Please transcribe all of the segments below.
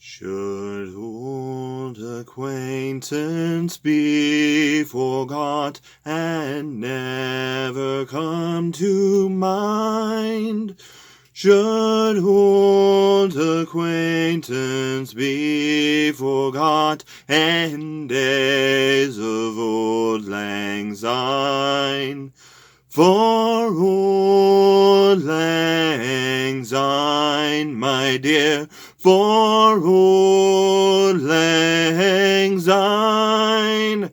Should old acquaintance be forgot and never come to mind? Should old acquaintance be forgot and days of old lang syne? For old lang syne, my dear, for old lang syne,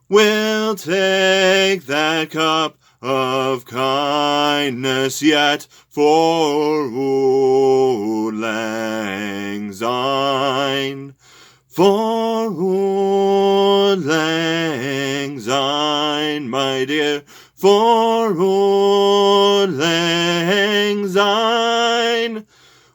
we'll take that cup of kindness yet for old lang syne. For old lang syne, my dear, for old lang syne,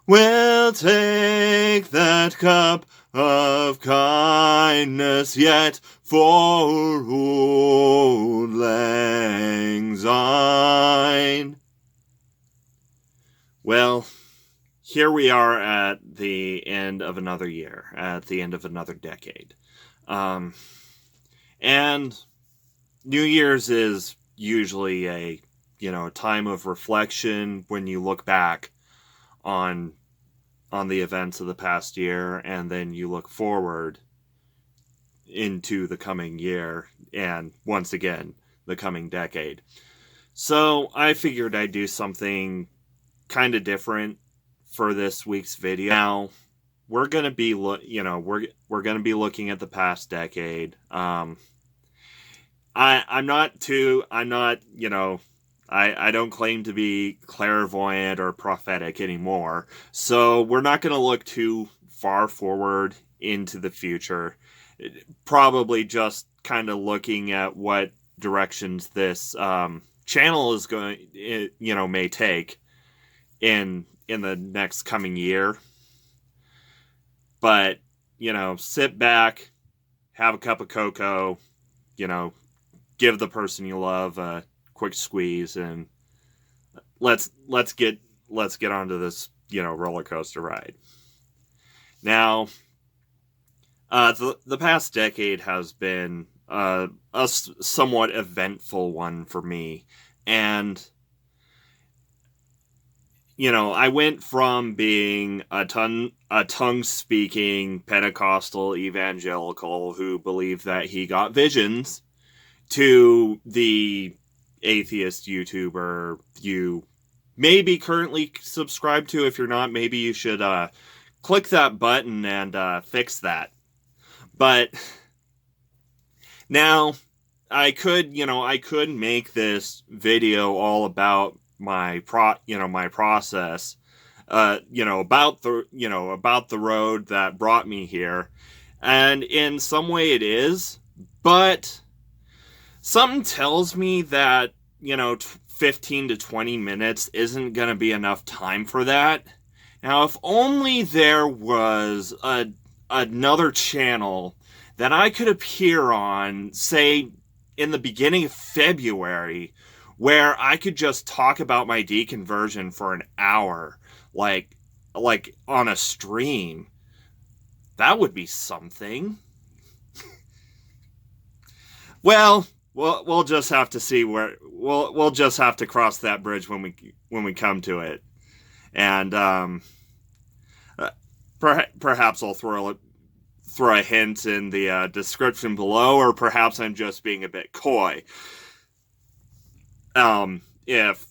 we'll take that cup of kindness yet for old lang syne. Well, here we are at the end of another year, at the end of another decade. And New Year's is usually a time of reflection when you look back on the events of the past year, and then you look forward into the coming year, and once again, the coming decade. So I figured I'd do something kind of different for this week's video. Now, we're going to be we're going to be looking at the past decade. I don't claim to be clairvoyant or prophetic anymore, so we're not going to look too far forward into the future. Probably just kind of looking at what directions this channel is going, may take in the next coming year. But, sit back, have a cup of cocoa, give the person you love a quick squeeze, and let's get onto this, roller coaster ride. Now, the past decade has been a somewhat eventful one for me, and I went from being a tongue-speaking Pentecostal evangelical who believed that he got visions to the atheist YouTuber you maybe currently subscribe to. If you're not, maybe you should click that button and fix that. But now I could make this video all about my process, about the road that brought me here, and in some way it is, but something tells me that 15 to 20 minutes isn't going to be enough time for that. Now, if only there was another channel that I could appear on, say, in the beginning of February, where I could just talk about my deconversion for an hour, like on a stream. That would be something. Well, we'll just have to see where we'll just have to cross that bridge when we come to it, and perhaps I'll throw a hint in the description below, or perhaps I'm just being a bit coy. If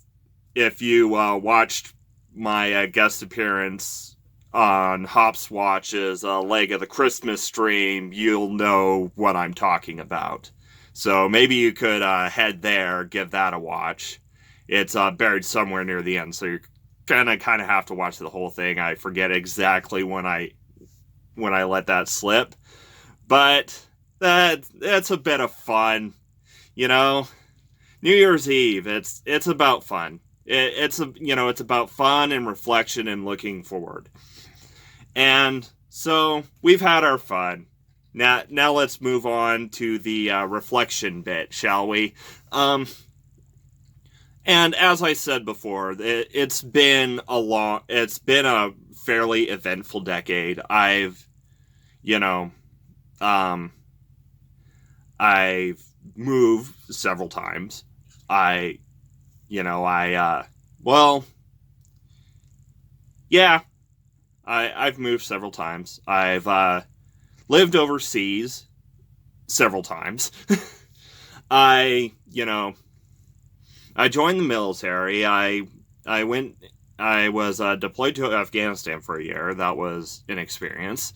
you watched my guest appearance on Hops Watch's leg of the Christmas stream, you'll know what I'm talking about. So maybe you could head there, give that a watch. It's buried somewhere near the end, so you're gonna kind of have to watch the whole thing. I forget exactly when I let that slip, but that's a bit of fun, New Year's Eve, it's about fun. It's about fun and reflection and looking forward. And so we've had our fun. Now let's move on to the reflection bit, shall we? And as I said before, it's been a fairly eventful decade. I've you know, um, I've moved several times. I, well, yeah, I've moved several times. I've lived overseas several times. I, I joined the military. I went. I was deployed to Afghanistan for a year. That was an experience.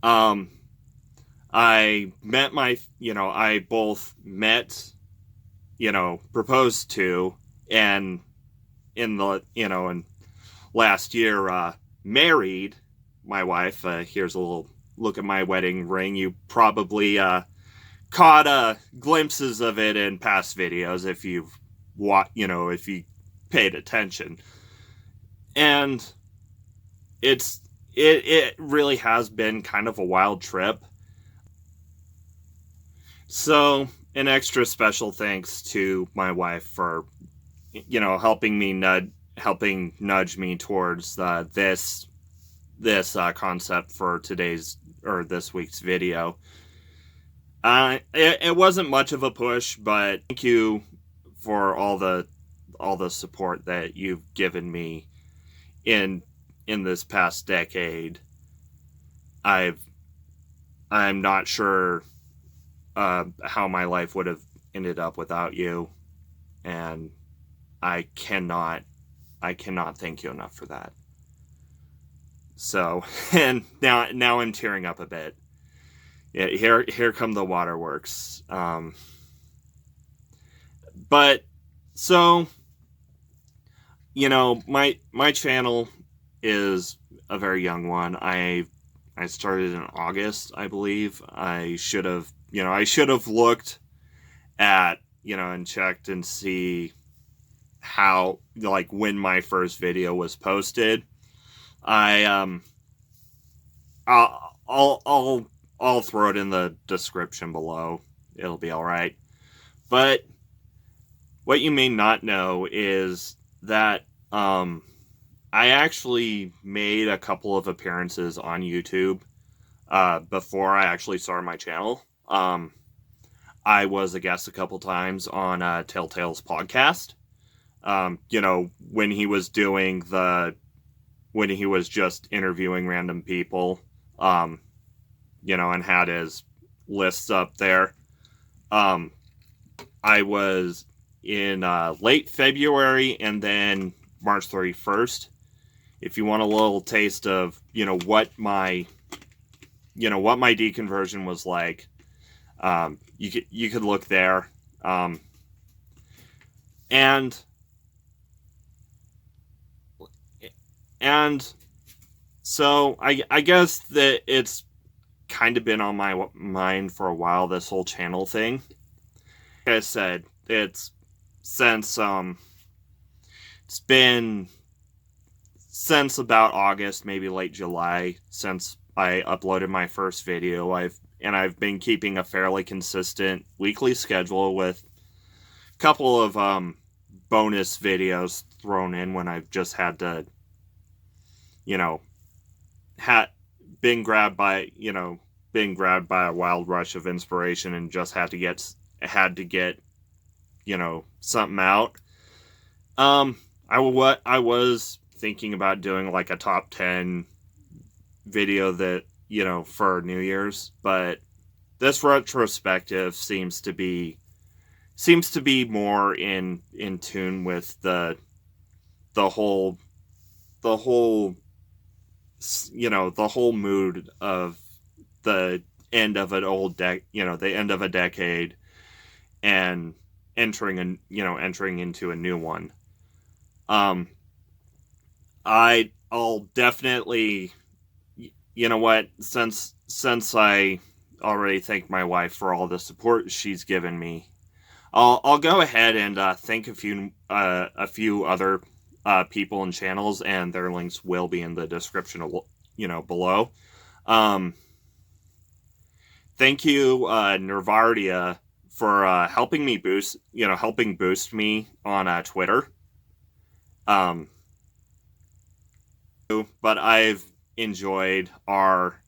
Um, I met I both met, proposed to, and in last year, married my wife. Here's a little look at my wedding ring. You probably caught glimpses of it in past videos if you've if you paid attention. And it really has been kind of a wild trip. So an extra special thanks to my wife for helping nudge me towards this concept for this week's video. It wasn't much of a push, but thank you for all the support that you've given me in this past decade. I'm not sure how my life would have ended up without you, and I cannot thank you enough for that. So, and now I'm tearing up a bit. Yeah, here come the waterworks. But so, my channel is a very young one. I started in August, I believe. I should have looked at, and checked and see how, when my first video was posted. I'll throw it in the description below. It'll be all right. But what you may not know is that I actually made a couple of appearances on YouTube before I actually started my channel. I was a guest a couple times on Telltale's podcast. When he was just interviewing random people, and had his lists up there. I was in late February and then March 31st. If you want a little taste of, what my deconversion was like, you could look there. And so I guess that it's kind of been on my mind for a while, this whole channel thing. Like I said, it's been since about August, maybe late July, since I uploaded my first video. I've been keeping a fairly consistent weekly schedule with a couple of bonus videos thrown in when I've just had to, been grabbed by a wild rush of inspiration and just had to get something out. I was thinking about doing like a top 10 video that, for New Year's, but this retrospective seems to be more in tune with the whole mood of the end of the end of a decade and entering into a new one. I'll definitely, since I already thanked my wife for all the support she's given me, I'll go ahead and thank a few other people and channels, and their links will be in the description, below. Thank you, Nervardia, for helping boost me on Twitter. But I've enjoyed our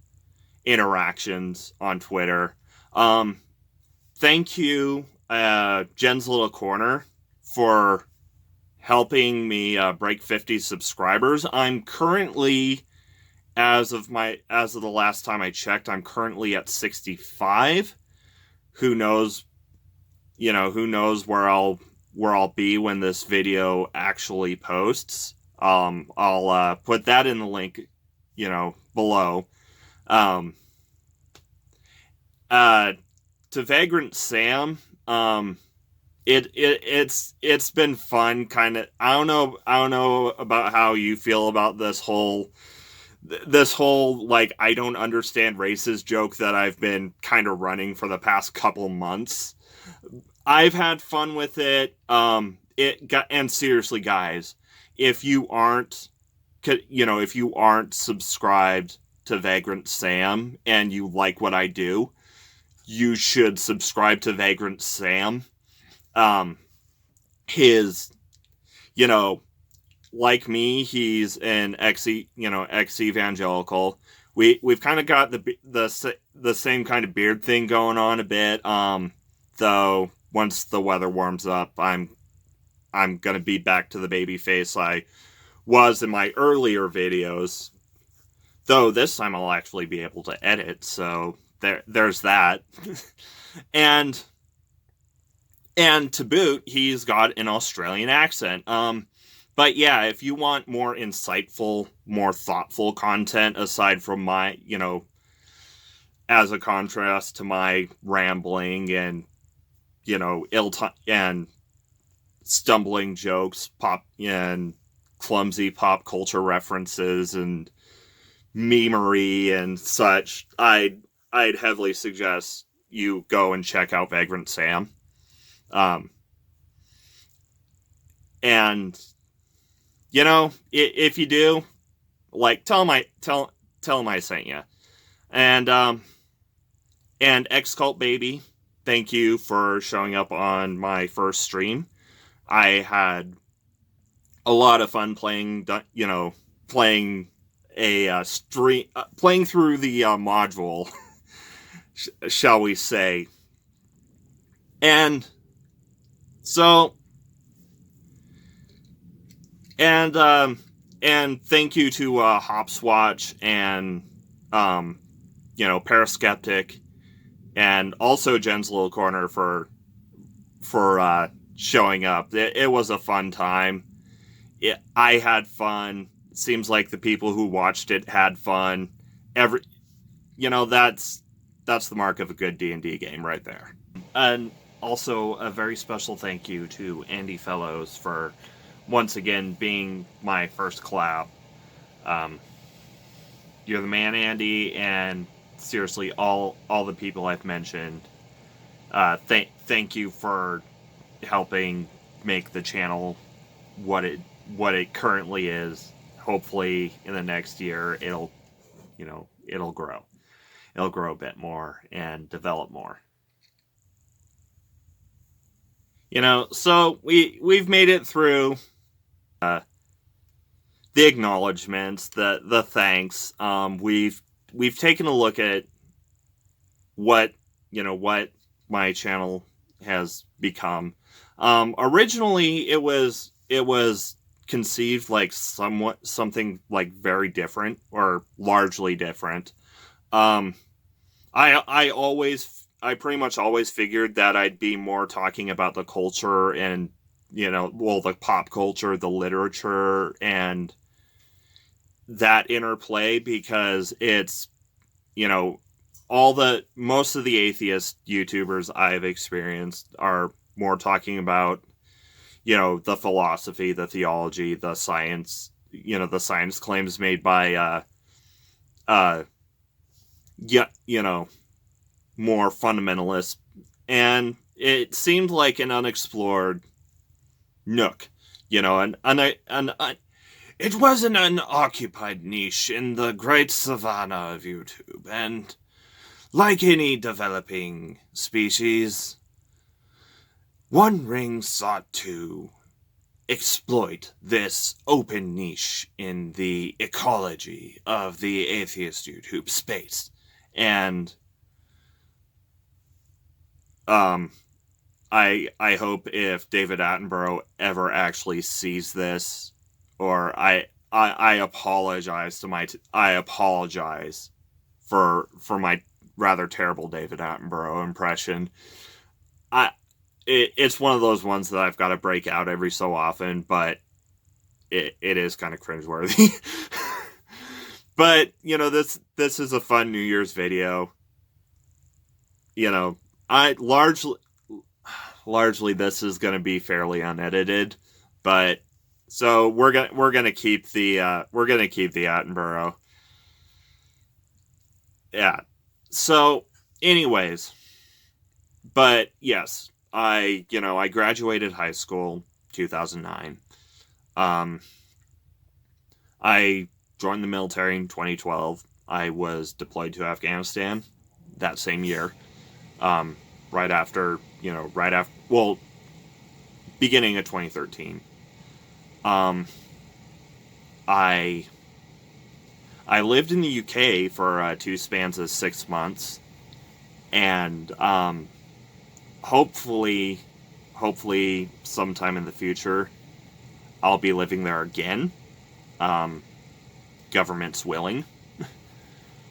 interactions on Twitter. Thank you, Jen's Little Corner, for helping me break 50 subscribers. I'm currently, as of the last time I checked, I'm currently at 65. Who knows? Who knows where I'll be when this video actually posts. I'll put that in the link, below. To Vagrant Sam, it's been fun. Kind of, I don't know about how you feel about this whole like, I don't understand races joke that I've been kind of running for the past couple months. I've had fun with it. And seriously, guys, if you aren't subscribed to Vagrant Sam and you like what I do, you should subscribe to Vagrant Sam. His, like me, he's an ex-evangelical. We've kind of got the same kind of beard thing going on a bit. Though once the weather warms up, I'm gonna be back to the baby face I was in my earlier videos. Though this time I'll actually be able to edit, so there's that. and to boot, he's got an Australian accent. But yeah, if you want more insightful, more thoughtful content aside from my, as a contrast to my rambling and, and stumbling jokes, and clumsy pop culture references and memery and such, I'd heavily suggest you go and check out Vagrant Sam. And if you do, like, tell him I sent you. And X-Cult Baby, thank you for showing up on my first stream. I had a lot of fun playing through the module, shall we say. And so, and thank you to Hopswatch and Paraskeptic, and also Jen's Little Corner for showing up. It was a fun time. I had fun. It seems like the people who watched it had fun. That's the mark of a good D&D game right there. And also a very special thank you to Andy Fellows for once again being my first collab. You're the man, Andy, and seriously, all the people I've mentioned. Thank you for helping make the channel what it currently is. Hopefully, in the next year, it'll grow. It'll grow a bit more and develop more. So we've made it through the acknowledgments, the thanks. We've taken a look at what my channel has become. Originally it was conceived like something like very different or largely different. I pretty much always figured that I'd be more talking about the culture and, the pop culture, the literature, and that interplay, because it's, most of the atheist YouTubers I've experienced are more talking about, the philosophy, the theology, the science, the science claims made by, more fundamentalist, and it seemed like an unexplored nook, it was an unoccupied niche in the great savanna of YouTube, and like any developing species, One Ring sought to exploit this open niche in the ecology of the atheist YouTube space. And um, I hope if David Attenborough ever actually sees this, or I apologize I apologize for my rather terrible David Attenborough impression. I it's one of those ones that I've got to break out every so often, but it is kind of cringeworthy. But this is a fun New Year's video. I largely this is going to be fairly unedited, but so we're gonna keep the Attenborough. Yeah. So, anyways, but yes, I graduated high school 2009. Um, I joined the military in 2012. I was deployed to Afghanistan that same year. Um, right after, well, beginning of 2013. Um, I I lived in the UK for two spans of 6 months, and hopefully, hopefully sometime in the future, I'll be living there again. Um, Government's willing.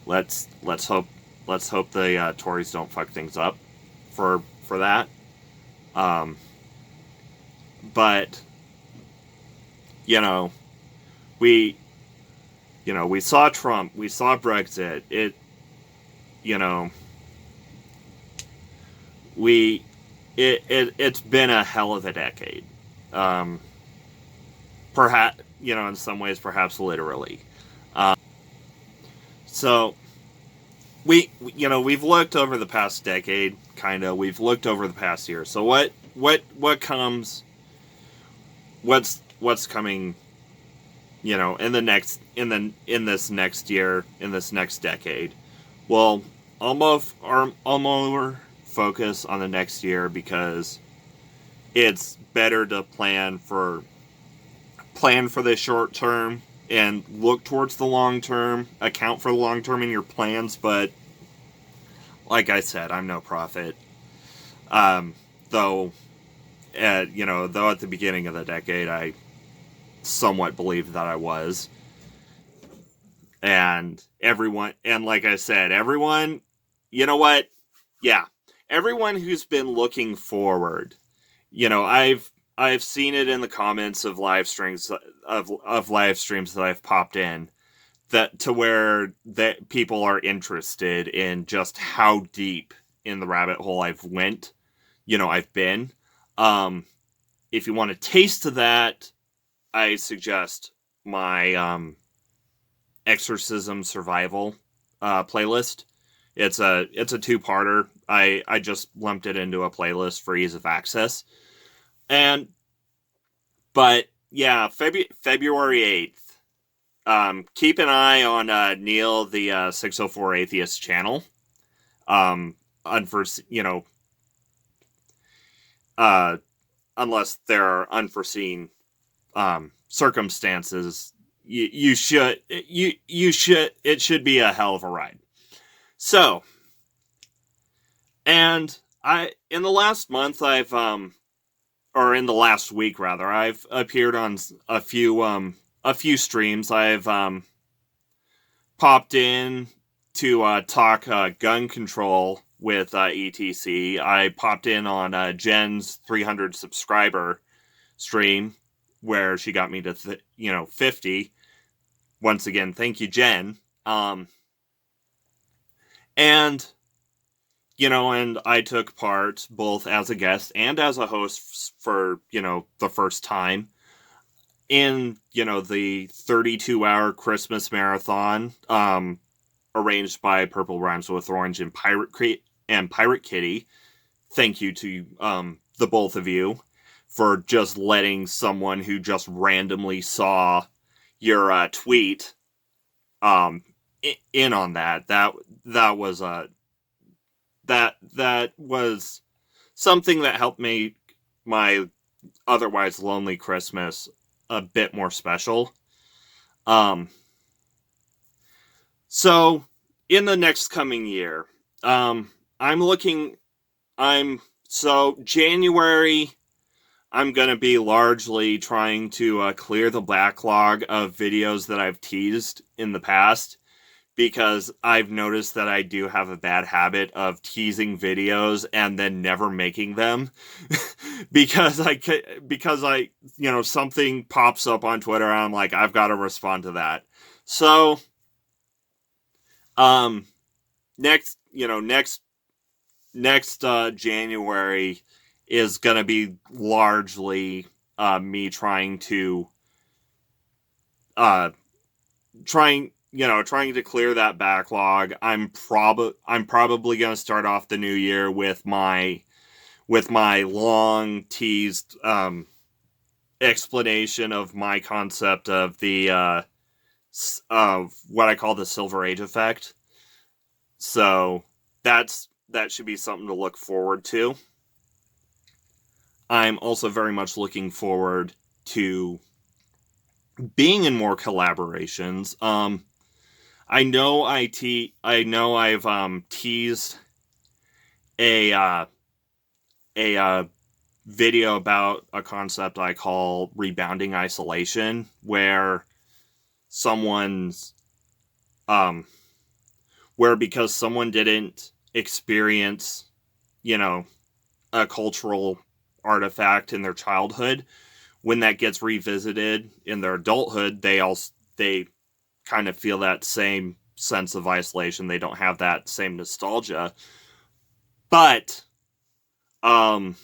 Let's hope the Tories don't fuck things up for that. Um, but you know, we we saw Trump, we saw Brexit. You know, we it's been a hell of a decade. Um, Perhaps in some ways, perhaps literally. Um, so we've looked over the past decade, kind of. We've looked over the past year. So what comes? What's coming? In the next in this next year, in this next decade. Well, I'll more focus on the next year because it's better to plan for the short term and look towards the long term, account for the long term in your plans. But like I said, I'm no prophet. Though, though at the beginning of the decade, I somewhat believed that I was. And like I said, everyone, you know what? Yeah. Everyone who's been looking forward, I've seen it in the comments of live streams of live streams that I've popped in, that to where that people are interested in just how deep in the rabbit hole I've been. If you want a taste of that, I suggest my Exorcism Survival playlist. It's a two-parter. I just lumped it into a playlist for ease of access. But yeah, February 8th. Keep an eye on Neil, the 604 Atheist channel. Unforeseen, unless there are unforeseen circumstances, you should it should be a hell of a ride. So, and in the last month or in the last week rather, I've appeared on a few streams. I've popped in to talk gun control with ETC. I popped in on Jen's 300 subscriber stream where she got me to 50. Once again, thank you, Jen. And I took part both as a guest and as a host for the first time in the 32-hour Christmas marathon arranged by Purple Rhymes with Orange and Pirate Kitty. Thank you to the both of you for just letting someone who just randomly saw your tweet in on that. That was something that helped make my otherwise lonely Christmas a bit more special. So in the next coming year, I'm looking. January. I'm going to be largely trying to clear the backlog of videos that I've teased in the past, because I've noticed that I do have a bad habit of teasing videos and then never making them because something pops up on Twitter and I'm like, I've got to respond to that. So, um, next January is going to be largely me trying to trying to clear that backlog. I'm probably going to start off the new year with my long teased explanation of my concept of the of what I call the Silver Age effect. So that should be something to look forward to. I'm also very much looking forward to being in more collaborations. I know I've teased a video about a concept I call rebounding isolation, where someone's where because someone didn't experience, a cultural artifact in their childhood, when that gets revisited in their adulthood, they kind of feel that same sense of isolation. They don't have that same nostalgia. But I'd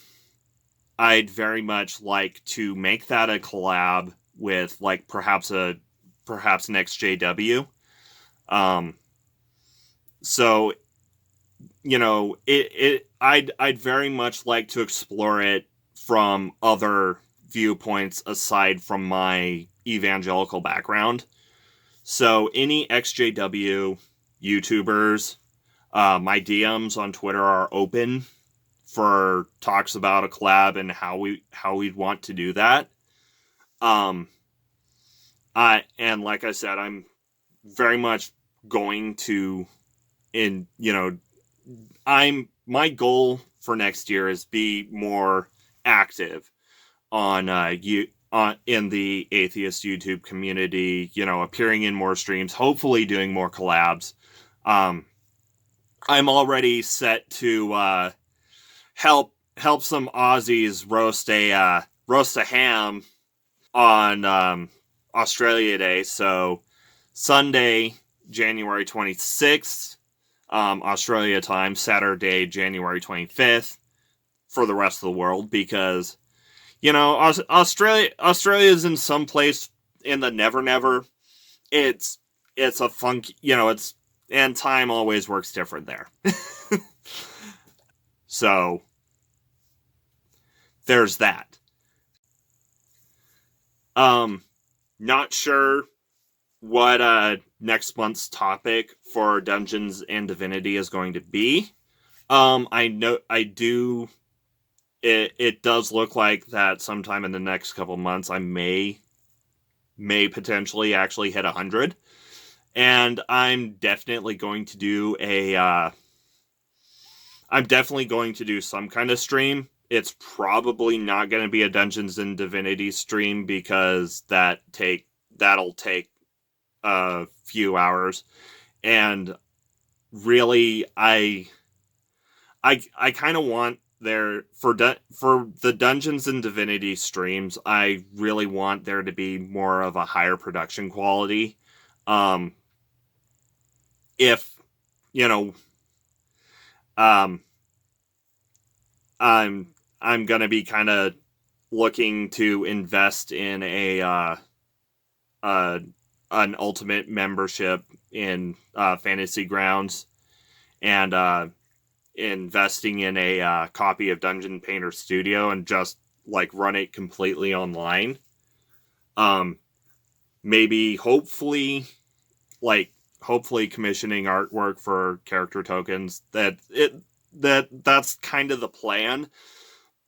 very much like to make that a collab with perhaps next JW. So I'd very much like to explore it from other viewpoints aside from my evangelical background. So any XJW YouTubers, my DMs on Twitter are open for talks about a collab and how we'd want to do that. And like I said, I'm very much going to my goal for next year is be more active on in the atheist YouTube community, appearing in more streams, hopefully doing more collabs. I'm already set to help some Aussies roast a ham on Australia Day. So Sunday, January 26th, Australia time, Saturday, January 25th for the rest of the world, because Australia's in some place in the never. It's a funky, and time always works different there. So there's that. Not sure what next month's topic for Dungeons and Divinity is going to be. It does look like that sometime in the next couple months I may potentially actually hit 100, and I'm definitely going to do some kind of stream. It's probably not going to be a Dungeons and Divinity stream, because that'll take a few hours, and really I kind of want there for the Dungeons and Divinity streams, I really want there to be more of a higher production quality. If I'm gonna be kind of looking to invest in an ultimate membership in Fantasy Grounds, and investing in a copy of Dungeon Painter Studio, and just run it completely online. Maybe hopefully commissioning artwork for character tokens. That's kind of the plan,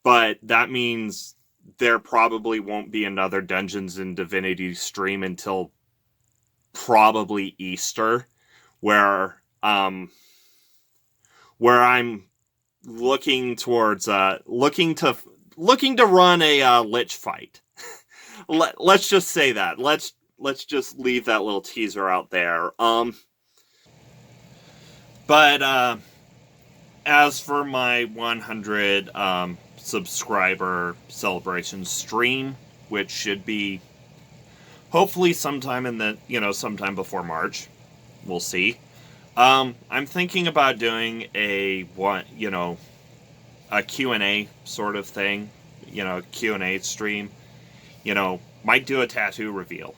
but that means there probably won't be another Dungeons and Divinity stream until probably Easter, where um, where I'm looking towards looking to run a lich fight. Let's just say that. Let's just leave that little teaser out there. But as for my 100 subscriber celebration stream, which should be hopefully sometime sometime before March, we'll see. I'm thinking about doing a Q&A sort of thing, Q&A stream. Might do a tattoo reveal.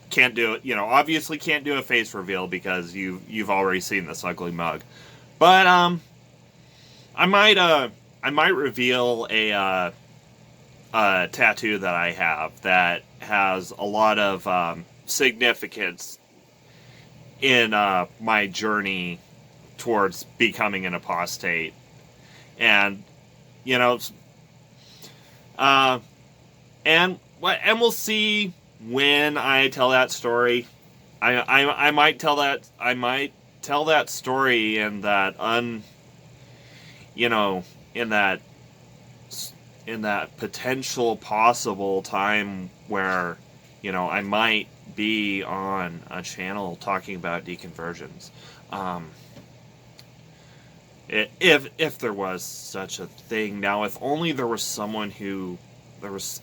Can't do it, obviously can't do a face reveal because you've already seen this ugly mug. But I might reveal a tattoo that I have that has a lot of significance in my journey towards becoming an apostate, and you know, uh, and we'll see when I tell that story. I might tell that story in that you know in that in that potential possible time where I might be on a channel talking about deconversions. Um, if there was such a thing. Now, if only there was someone who there was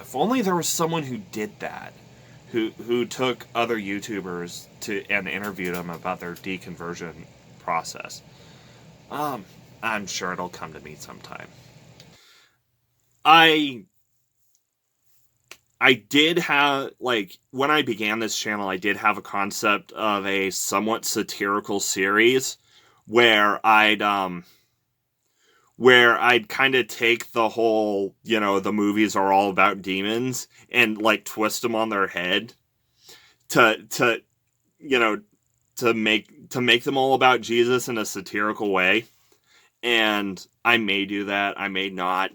if only there was someone who did that, who took other YouTubers to and interviewed them about their deconversion process. Um, I'm sure it'll come to me sometime. I I did have, like, when I began this channel, I did have a concept of a somewhat satirical series where I'd kind of take the whole, the movies are all about demons and like twist them on their head to you know to make them all about Jesus in a satirical way. And I may do that, I may not.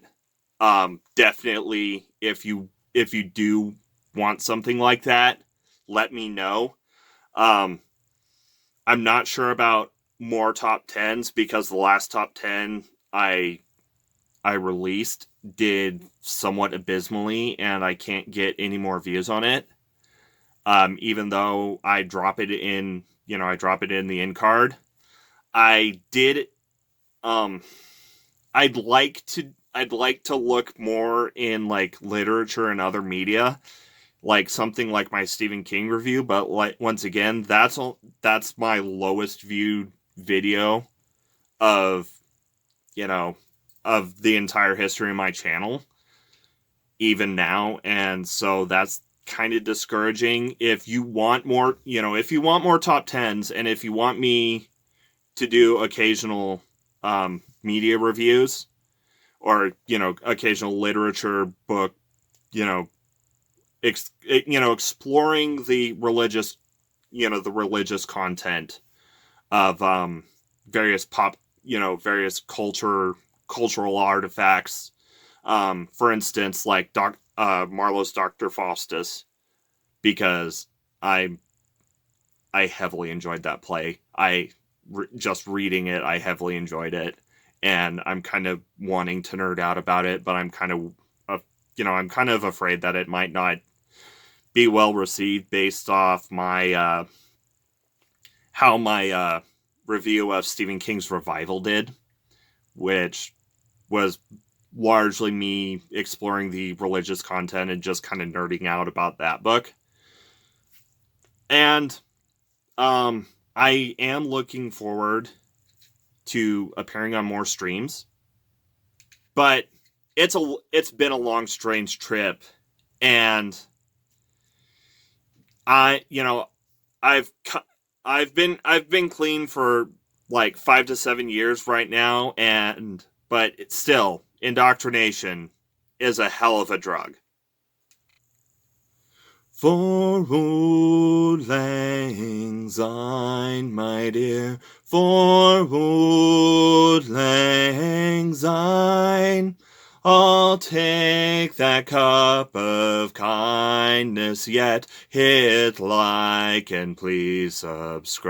Definitely, if you do want something like that, let me know. Um, I'm not sure about more top tens because the last top 10 I released did somewhat abysmally, and I can't get any more views on it. Even though I drop it in the end card. I did. Um, I'd like to look more in like literature and other media, like something like my Stephen King review. But like once again, that's my lowest viewed video of you know of the entire history of my channel, even now, and so that's kind of discouraging. If you want more top tens, and if you want me to do occasional media reviews or occasional literature book, you know, exploring the religious content of various various cultural artifacts. For instance, like Marlowe's Dr. Faustus, because I heavily enjoyed that play. Just reading it, I heavily enjoyed it, and I'm kind of wanting to nerd out about it, but I'm kind of afraid that it might not be well received based off my how my review of Stephen King's Revival did, which was largely me exploring the religious content and just kind of nerding out about that book. And I am looking forward to appearing on more streams, but it's been a long, strange trip, and I you know I've I've been clean for like 5 to 7 years right now, but it's still, indoctrination is a hell of a drug. For Auld Lang Syne, my dear, for Auld Lang Syne, I'll take that cup of kindness, yet hit like and please subscribe.